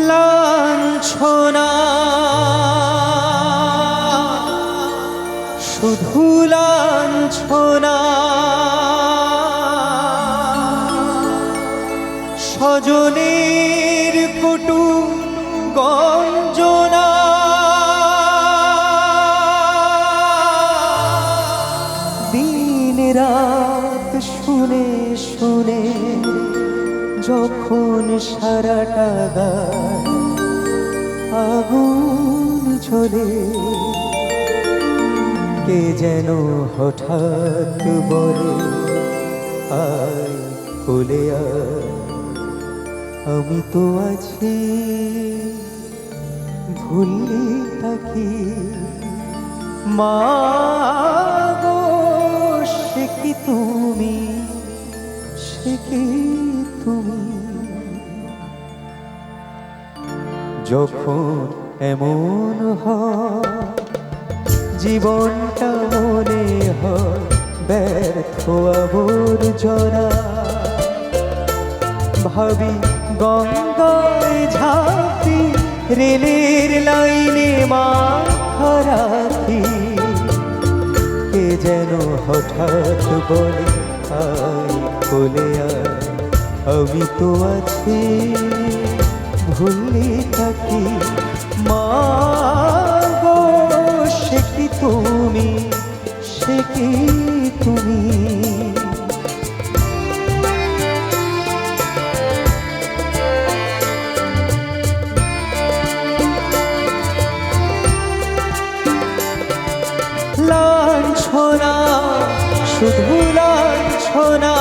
লাঞ্ছনা শুধু লাঞ্ছনা, স্বজনের কটু গঞ্জনা, দিন রাত শুনে শুনে যখন সারাটা গায় আগুন জ্বলে, কে যেন হঠাৎ বলে আয় কোলে আয়, আমি তো আছি ভুললি তাকি মা গো, সে কি তুমি, সে কি তুমি। যখন এমন হয় জীবনটা মনে হয় ব্যর্থ আবর্জনা, ভাবি গঙ্গায় ঝাঁপি রেলের লাইনে মাথা রাখি, কে যেন হঠাৎ বলে আয় কোলে আয়, আমি তো আছি ভুললি থাকি মা গো, সে কি তুমি, সে কি তুমি। লাঞ্ছনা শুধু লাঞ্ছনা,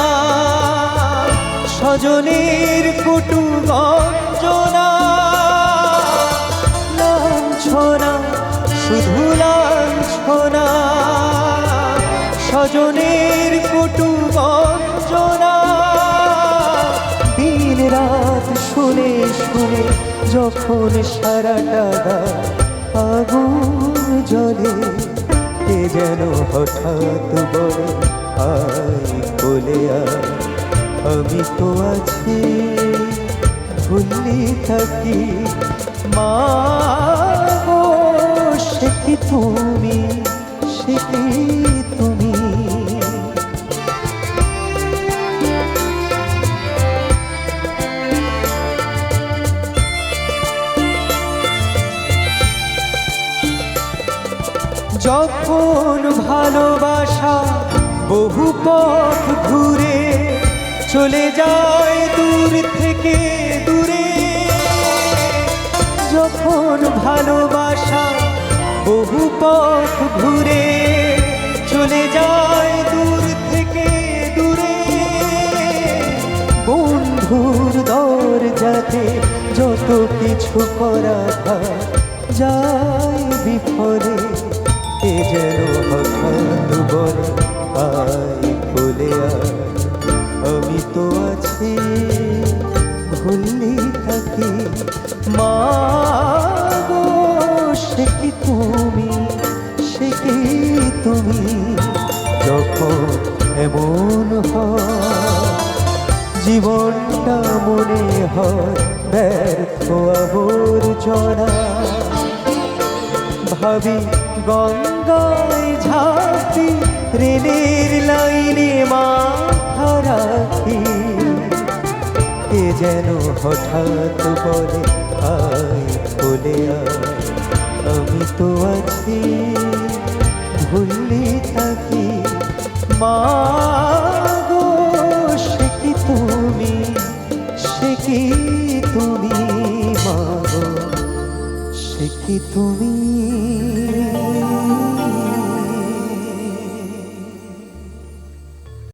স্বজনের কটু গঞ্জনা, লাঞ্ছনা শুধু লাঞ্ছনা, স্বজনের কটু গঞ্জনা, দিন রাত শুনে শুনে যখন সারাটা গায় আগুন জ্বলে, কে যেন হঠাৎ বলে আয় কোলে আয়, আমি তো আছি ভুললি থাকি মা গো, সে কি তুমি, সে কি তুমি। যখন ভালোবাসা বহু পথ ঘুরে চলে যায় দূর থেকে দূরে, যখন ভালোবাসা বহু পথ ঘুরে চলে যায় দূর থেকে দূরে, বন্ধুর দরজাতে যত কিছু করা যায় বিফলে, কে যেন হঠাৎ বলে আয় কোলে আয়, আমি তো আছি ভুললি থাকি মা গো, সে কি তুমি, সে কি তুমি। যখন এমন হয় জীবনটা মনে হয় ব্যর্থ আবর্জনা, ভাবি গঙ্গায় ঝাঁপি রেলের লাইনে মাথা রাখি, কে যেন হঠাৎ বলে আয় কোলে আয়, আমি তো আছি ভুললি থাকি মা গো, সে কি তুমি, সে কি তুমি মা গো, সে কি তুমি।